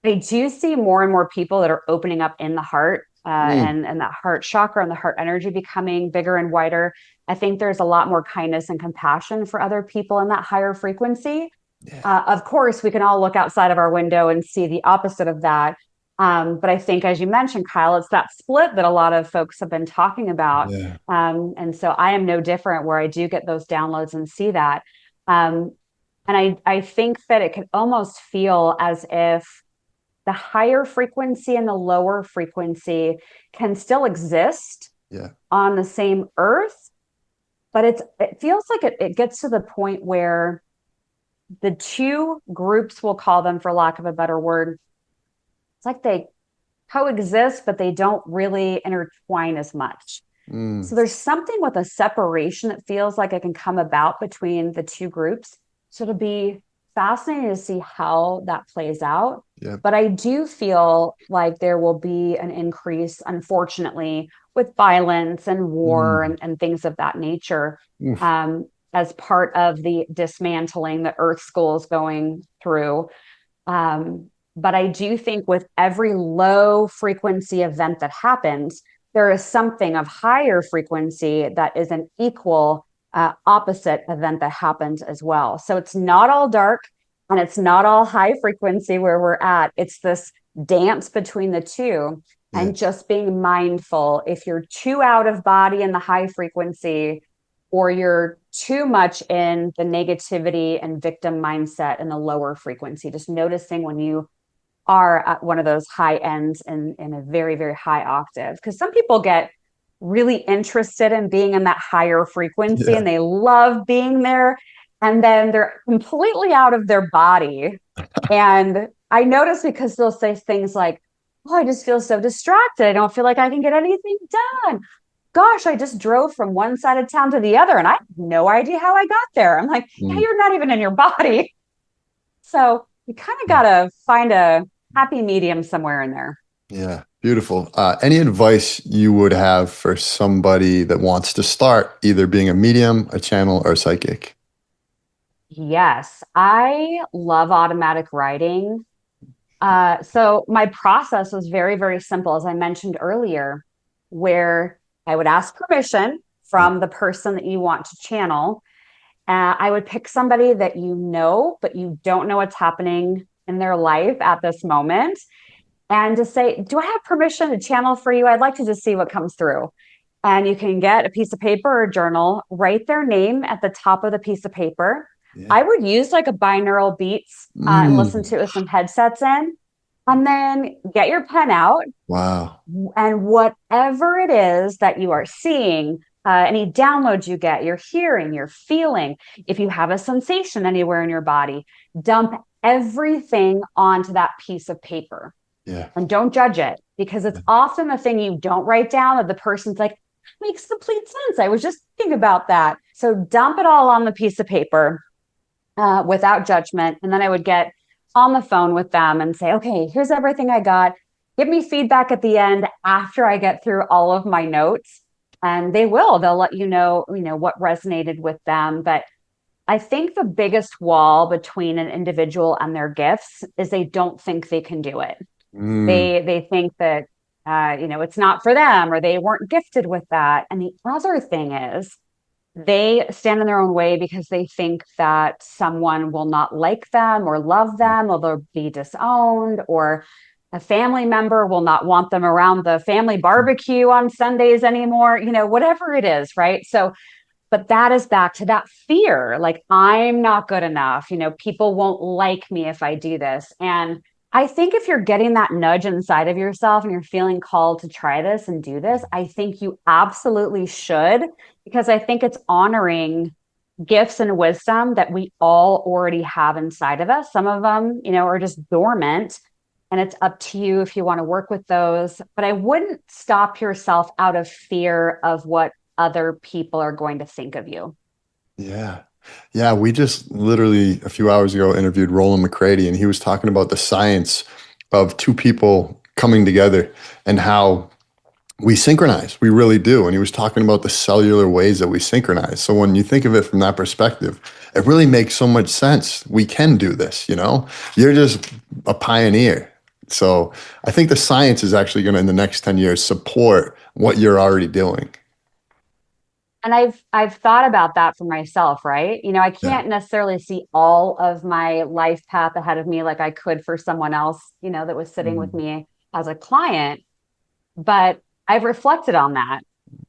S1: I do see more and more people that are opening up in the heart,
S2: Mm.
S1: and that heart chakra and the heart energy becoming bigger and wider. I think there's a lot more kindness and compassion for other people in that higher frequency.
S2: Yeah.
S1: Of course, we can all look outside of our window and see the opposite of that. But I think, as you mentioned, Kyle, it's that split that a lot of folks have been talking about.
S2: Yeah.
S1: And so I am no different, where I do get those downloads and see that. Um, and I think that it can almost feel as if the higher frequency and the lower frequency can still exist
S2: Yeah.
S1: on the same earth, but it feels like it gets to the point where the two groups, we'll call them for lack of a better word, it's like they coexist, but they don't really intertwine as much.
S2: Mm,
S1: So there's something with a separation that feels like it can come about between the two groups. So it'll be fascinating to see how that plays out.
S2: yeah.
S1: But I do feel like there will be an increase, unfortunately, with violence and war
S2: Mm,
S1: and things of that nature,
S2: oof.
S1: um, as part of the dismantling that Earth School is going through. But I do think with every low frequency event that happens, there is something of higher frequency that is an equal opposite event that happens as well. So it's not all dark and it's not all high frequency where we're at. It's this dance between the two
S2: Yeah.
S1: and just being mindful. If you're too out of body in the high frequency, or you're too much in the negativity and victim mindset in the lower frequency, just noticing when you are at one of those high ends in a very, very high octave. Because some people get really interested in being in that higher frequency
S2: Yeah.
S1: and they love being there. And then they're completely out of their body. And I notice because they'll say things like, oh, I just feel so distracted. I don't feel like I can get anything done. Gosh, I just drove from one side of town to the other and I have no idea how I got there. I'm like, yeah,
S2: Mm,
S1: you're not even in your body. So you kind of got
S2: mm,
S1: to find a happy medium somewhere in there.
S2: yeah. Beautiful. Any advice you would have for somebody that wants to start either being a medium, a channel, or a psychic?
S1: Yes, I love automatic writing. So my process was very, very simple, as I mentioned earlier, where I would ask permission
S2: Yeah.
S1: from the person that you want to channel. I would pick somebody that you know, but you don't know what's happening in their life at this moment. And to say, do I have permission to channel for you? I'd like to just see what comes through. And you can get a piece of paper or a journal, write their name at the top of the piece of paper.
S2: Yeah.
S1: I would use like a binaural beats and listen
S2: Mm,
S1: to it with some headsets in. And then get your pen out
S2: wow.
S1: and whatever it is that you are seeing, any downloads you get, you're hearing, you're feeling, if you have a sensation anywhere in your body, dump everything onto that piece of paper
S2: Yeah.
S1: and don't judge it because it's often the thing you don't write down that the person's like, makes complete sense. I was just thinking about that. So dump it all on the piece of paper without judgment. And then I would get on the phone with them and say, okay, here's everything I got. Give me feedback at the end after I get through all of my notes. And they'll let you know, what resonated with them. But I think the biggest wall between an individual and their gifts is they don't think they can do it.
S2: Mm,
S1: They think that it's not for them or they weren't gifted with that. And the other thing is they stand in their own way because they think that someone will not like them or love them or they'll be disowned or a family member will not want them around the family barbecue on Sundays anymore, whatever it is, right? So but that is back to that fear like I'm not good enough, people won't like me if I do this. And I think if you're getting that nudge inside of yourself and you're feeling called to try this and do this, I think you absolutely should, because I think it's honoring gifts and wisdom that we all already have inside of us. Some of them, are just dormant, and it's up to you if you want to work with those. But I wouldn't stop yourself out of fear of what other people are going to think of you.
S2: yeah. Yeah. We just literally a few hours ago interviewed Roland McCready, and he was talking about the science of two people coming together and how we synchronize. We really do. And he was talking about the cellular ways that we synchronize. So when you think of it from that perspective, it really makes so much sense. We can do this, you know? You're just a pioneer. So I think the science is actually going to, in the next 10 years, support what you're already doing.
S1: And I've thought about that for myself, right? I
S2: Yeah.
S1: can't necessarily see all of my life path ahead of me like I could for someone else, that was sitting with
S2: Mm.
S1: me as a client, but I've reflected on that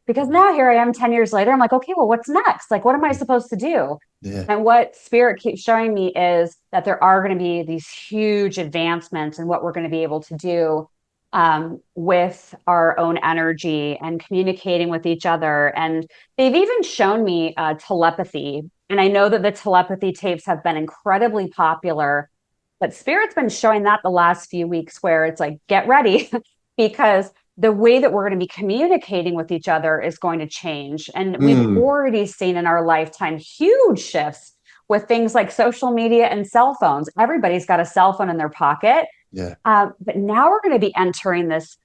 S1: because now here I am 10 years later. I'm like, okay, well, what's next? Like, what am I supposed to do?
S2: Yeah.
S1: And what spirit keeps showing me is that there are going to be these huge advancements in what we're going to be able to do with our own energy and communicating with each other. And they've even shown me telepathy. And I know that the telepathy tapes have been incredibly popular, but Spirit's been showing that the last few weeks where it's like, get ready because the way that we're going to be communicating with each other is going to change. And we've
S2: Mm,
S1: already seen in our lifetime huge shifts with things like social media and cell phones. Everybody's got a cell phone in their pocket.
S2: yeah.
S1: But now we're going to be entering this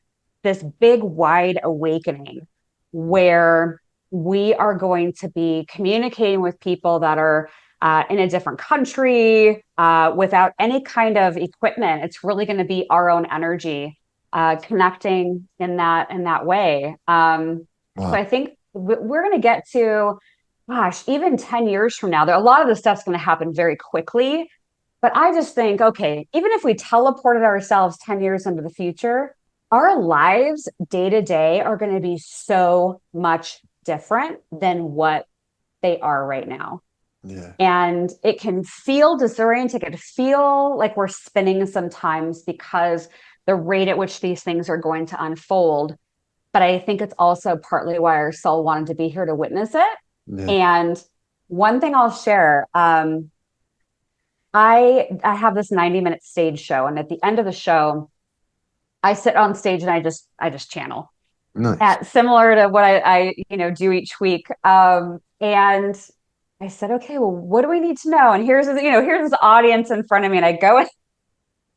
S1: big wide awakening where we are going to be communicating with people that are in a different country without any kind of equipment. It's really going to be our own energy connecting in that way. So I
S2: Wow.
S1: think we're going to get to, gosh, even 10 years from now, there a lot of this stuff's going to happen very quickly. But I just think, okay, even if we teleported ourselves 10 years into the future, our lives day to day are going to be so much different than what they are right now.
S2: Yeah.
S1: And it can feel disorienting. It can feel like we're spinning sometimes because the rate at which these things are going to unfold. But I think it's also partly why our soul wanted to be here to witness it.
S2: Yeah.
S1: And one thing I'll share, I have this 90-minute stage show, and at the end of the show, I sit on stage and I just channel,
S2: Nice.
S1: similar to what I do each week. And I said, okay, well, what do we need to know? And here's this audience in front of me, and I go.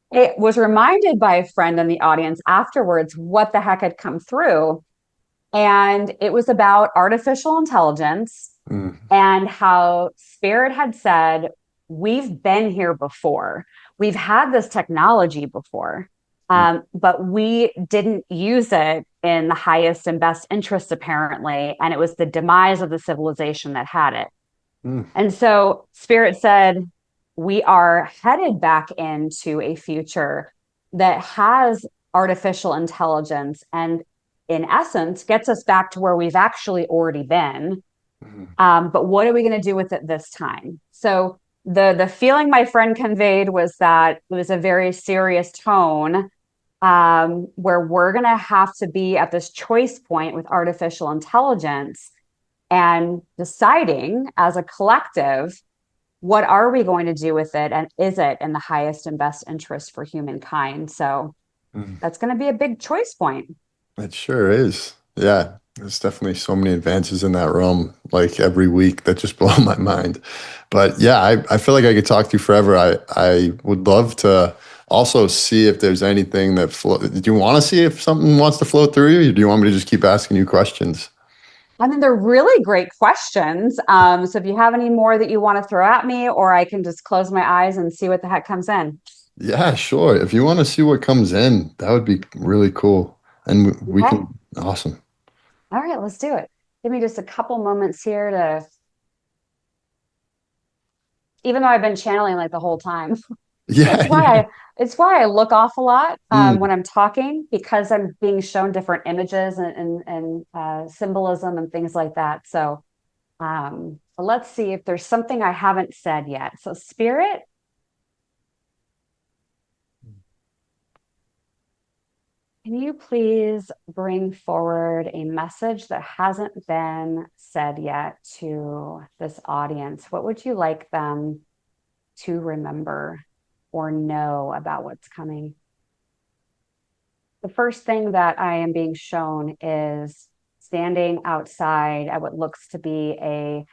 S1: It was reminded by a friend in the audience afterwards what the heck had come through, and it was about artificial intelligence
S2: Mm,
S1: and how Spirit had said, we've been here before. We've had this technology before,
S2: mm,
S1: but we didn't use it in the highest and best interest, apparently. And it was the demise of the civilization that had it.
S2: mm,
S1: And so Spirit said, we are headed back into a future that has artificial intelligence and, in essence, gets us back to where we've actually already been.
S2: mm.
S1: But what are we going to do with it this time? So the feeling my friend conveyed was that it was a very serious tone, where we're going to have to be at this choice point with artificial intelligence and deciding as a collective, what are we going to do with it, and is it in the highest and best interest for humankind? So
S2: Mm.
S1: that's going to be a big choice point.
S2: It sure is. Yeah. There's definitely so many advances in that realm, like every week that just blow my mind. But yeah, I feel like I could talk to you forever. I would love to also see if there's anything that do you want to see if something wants to flow through you, or do you want me to just keep asking you questions?
S1: I mean, they're really great questions. So if you have any more that you want to throw at me, or I can just close my eyes and see what the heck comes in.
S2: Yeah, sure. If you want to see what comes in, that would be really cool. And we
S1: Okay.
S2: can, awesome.
S1: All right, let's do it. Give me just a couple moments here to, even though I've been channeling like the whole time.
S2: Yeah,
S1: It's why I look off a lot when
S2: Mm,
S1: I'm talking, because I'm being shown different images and symbolism and things like that. So let's see if there's something I haven't said yet. So Spirit, can you please bring forward a message that hasn't been said yet to this audience? What would you like them to remember or know about what's coming? The first thing that I am being shown is standing outside at what looks to be a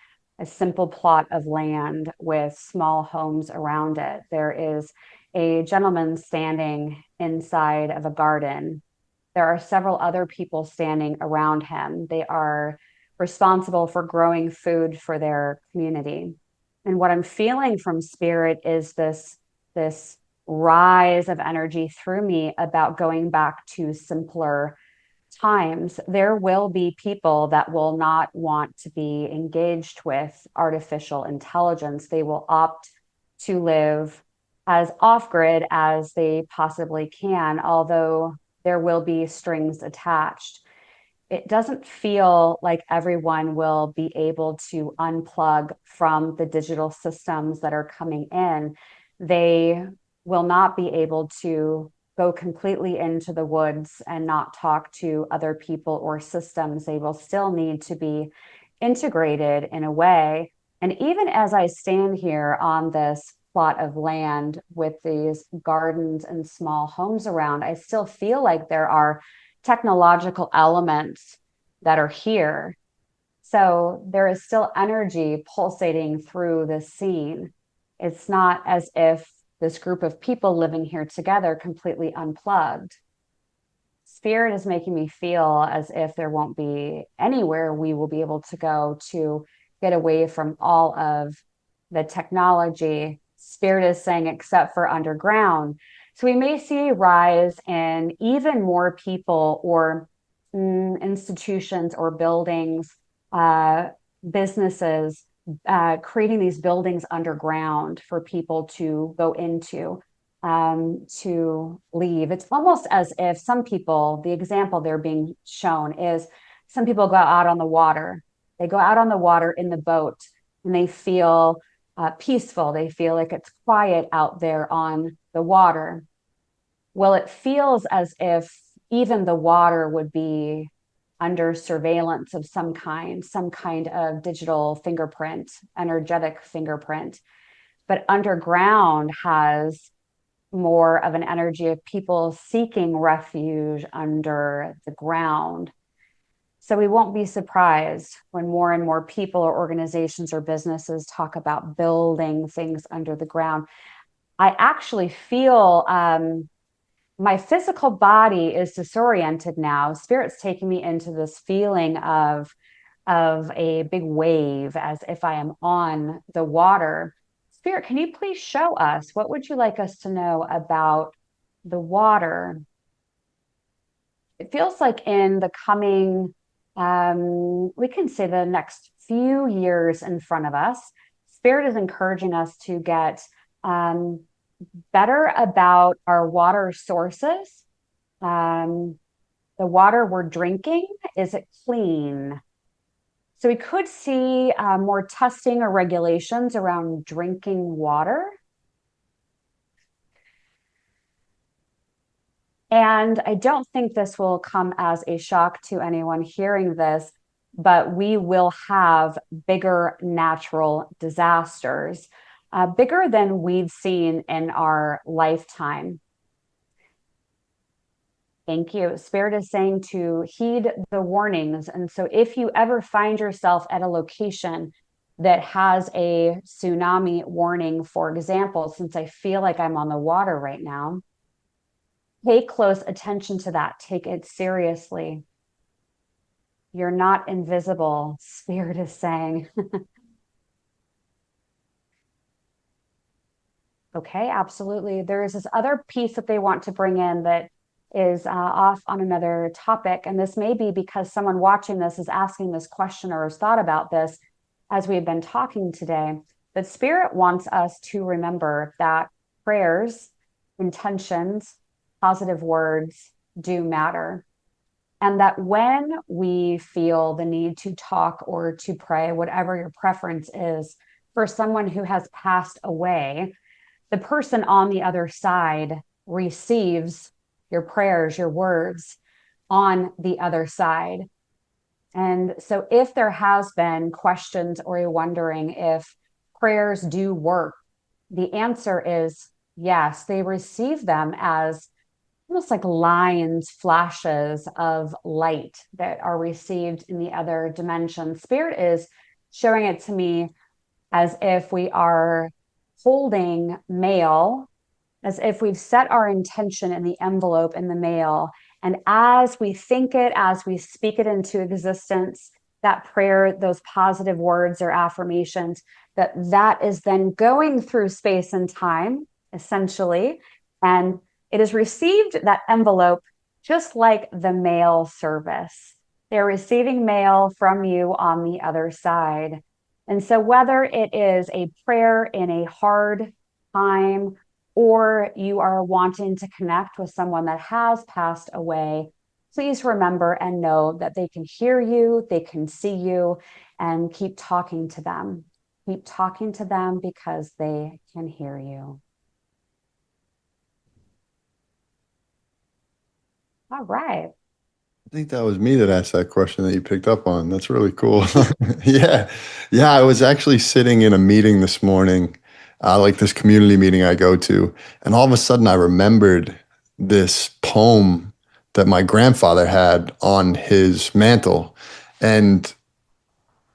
S1: simple plot of land with small homes around it. There is a gentleman standing inside of a garden. There are several other people standing around him. They are responsible for growing food for their community. And what I'm feeling from Spirit is this rise of energy through me about going back to simpler times. There will be people that will not want to be engaged with artificial intelligence. They will opt to live as off grid as they possibly can, although there will be strings attached. It doesn't feel like everyone will be able to unplug from the digital systems that are coming in. They will not be able to go completely into the woods and not talk to other people or systems. They will still need to be integrated in a way. And even as I stand here on this plot of land with these gardens and small homes around, I still feel like there are technological elements that are here. So there is still energy pulsating through the scene. It's not as if this group of people living here together completely unplugged. Spirit is making me feel as if there won't be anywhere we will be able to go to get away from all of the technology. Spirit is saying, except for underground. So we may see a rise in even more people or institutions or buildings, uh, businesses, creating these buildings underground for people to go into, to leave. It's almost as if some people, the example they're being shown is some people go out on the water. They go out on the water in the boat and they feel peaceful. They feel like it's quiet out there on the water. Well, it feels as if even the water would be under surveillance of some kind of digital fingerprint, energetic fingerprint. But underground has more of an energy of people seeking refuge under the ground. So we won't be surprised when more and more people or organizations or businesses talk about building things under the ground. I actually feel my physical body is disoriented now. Spirit's taking me into this feeling of a big wave as if I am on the water. Spirit, can you please show us what would you like us to know about the water? It feels like in the coming, we can say the next few years in front of us, Spirit is encouraging us to get better about our water sources. The water we're drinking, is it clean? So we could see more testing or regulations around drinking water. And I don't think this will come as a shock to anyone hearing this, but we will have bigger natural disasters, bigger than we've seen in our lifetime. Thank you. Spirit is saying to heed the warnings. And so if you ever find yourself at a location that has a tsunami warning, for example, since I feel like I'm on the water right now, pay close attention to that. Take it seriously. You're not invisible, Spirit is saying. Okay, absolutely. There is this other piece that they want to bring in that is off on another topic. And this may be because someone watching this is asking this question or has thought about this as we've been talking today. But Spirit wants us to remember that prayers, intentions, positive words do matter. And that when we feel the need to talk or to pray, whatever your preference is, for someone who has passed away, the person on the other side receives your prayers, your words on the other side. And so if there has been questions or you're wondering if prayers do work, the answer is yes, they receive them as almost like lines, flashes of light that are received in the other dimension. Spirit is showing it to me as if we are holding mail, as if we've set our intention in the envelope in the mail. And as we think it, as we speak it into existence, that prayer, those positive words or affirmations, that is then going through space and time, essentially. And it is received, that envelope, just like the mail service. They're receiving mail from you on the other side. And so whether it is a prayer in a hard time, or you are wanting to connect with someone that has passed away, please remember and know that they can hear you, they can see you, and keep talking to them. Keep talking to them because they can hear you. All right.
S2: I think that was me that asked that question that you picked up on. That's really cool. Yeah. Yeah. I was actually sitting in a meeting this morning, like this community meeting I go to, and all of a sudden I remembered this poem that my grandfather had on his mantle. And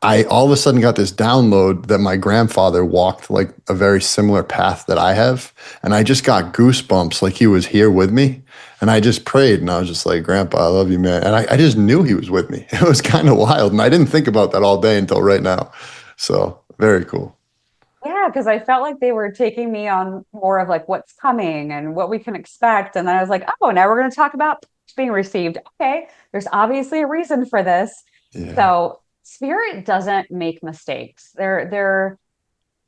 S2: I all of a sudden got this download that my grandfather walked like a very similar path that I have. And I just got goosebumps like he was here with me. And I just prayed and I was just like, Grandpa, I love you, man. And I just knew he was with me. It was kind of wild. And I didn't think about that all day until right now. So very cool.
S1: Yeah, because I felt like they were taking me on more of like what's coming and what we can expect. And then I was like, oh, now we're going to talk about being received. Okay, there's obviously a reason for this.
S2: Yeah.
S1: So spirit doesn't make mistakes. There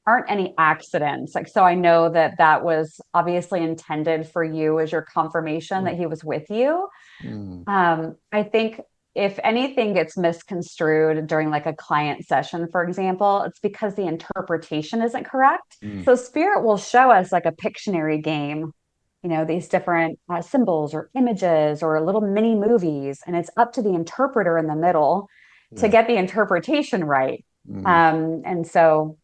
S1: aren't any accidents. Like, so I know that that was obviously intended for you as your confirmation that he was with you.
S2: Mm,
S1: I think if anything gets misconstrued during like a client session, for example, it's because the interpretation isn't correct.
S2: mm,
S1: So spirit will show us like a Pictionary game, these different symbols or images or little mini movies, and it's up to the interpreter in the middle to
S2: yeah.
S1: get the interpretation right.
S2: Mm.
S1: And so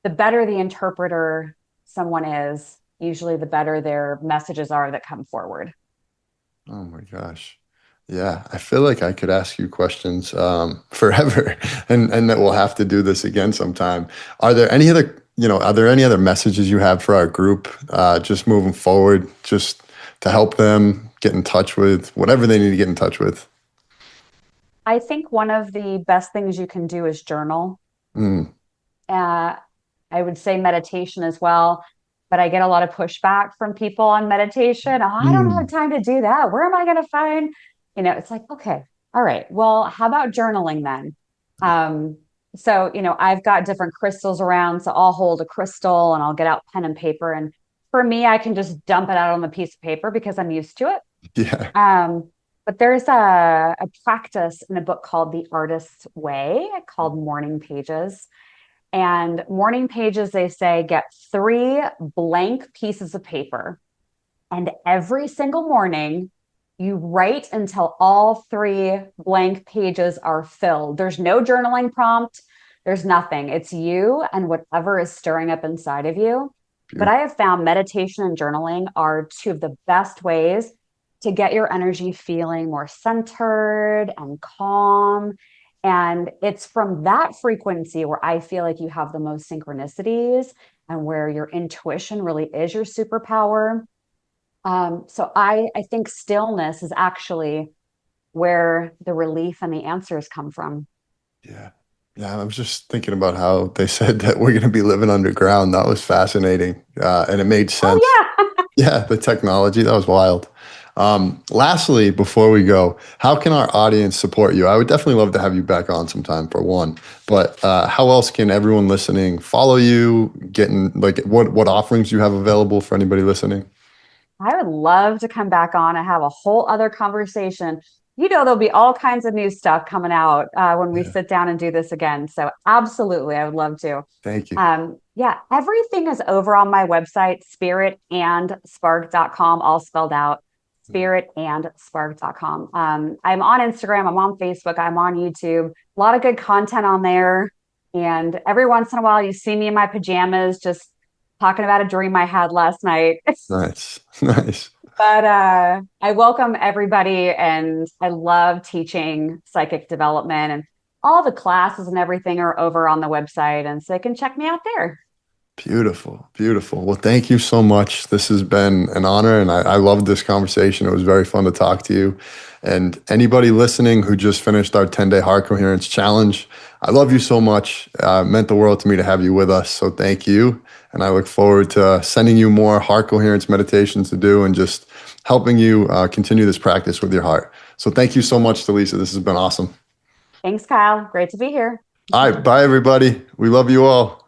S1: the better the interpreter someone is, usually the better their messages are that come forward.
S2: Oh my gosh. Yeah, I feel like I could ask you questions forever, and that we'll have to do this again sometime. Are there any other messages you have for our group, just moving forward, just to help them get in touch with whatever they need to get in touch with?
S1: I think one of the best things you can do is journal.
S2: Mm,
S1: Uh, I would say meditation as well, but I get a lot of pushback from people on meditation. Oh, I don't have
S2: mm,
S1: time to do that. Where am I going to find? It's like, okay, all right. Well, how about journaling then? So, I've got different crystals around. So I'll hold a crystal and I'll get out pen and paper. And for me, I can just dump it out on the piece of paper because I'm used to it.
S2: yeah.
S1: But there's a practice in a book called The Artist's Way called Morning Pages. And morning pages, they say, get 3 blank pieces of paper. And every single morning, you write until all 3 blank pages are filled. There's no journaling prompt, there's nothing. It's you and whatever is stirring up inside of you. But I
S2: Beautiful.
S1: have found meditation and journaling are two of the best ways to get your energy feeling more centered and calm. And it's from that frequency where I feel like you have the most synchronicities and where your intuition really is your superpower. So I think stillness is actually where the relief and the answers come from.
S2: Yeah. Yeah, I was just thinking about how they said that we're going to be living underground. That was fascinating, and it made
S1: Oh
S2: sense.
S1: yeah.
S2: Yeah, the technology, that was wild. Lastly, before we go, how can our audience support you? I would definitely love to have you back on sometime for one, but how else can everyone listening follow you, getting like what offerings you have available for anybody listening?
S1: I would love to come back on and have a whole other conversation. There'll be all kinds of new stuff coming out when we
S2: Yeah,
S1: sit down and do this again. So, absolutely, I would love to.
S2: thank you.
S1: Yeah, everything is over on my website, spiritandspark.com, all spelled out, spiritandspark.com. I'm on Instagram, I'm on Facebook, I'm on YouTube, a lot of good content on there. And every once in a while, you see me in my pajamas just talking about a dream I had last night.
S2: Nice, nice.
S1: But I welcome everybody, and I love teaching psychic development, and all the classes and everything are over on the website, and so you can check me out there.
S2: Beautiful, beautiful. Well, thank you so much. This has been an honor, and I loved this conversation. It was very fun to talk to you. And anybody listening who just finished our 10-day heart coherence challenge, I love you so much. It meant the world to me to have you with us. So thank you. And I look forward to sending you more heart coherence meditations to do and just helping you continue this practice with your heart. So thank you so much, Dallisa. This has been awesome.
S1: Thanks, Kyle. Great to be here.
S2: All right. Bye, everybody. We love you all.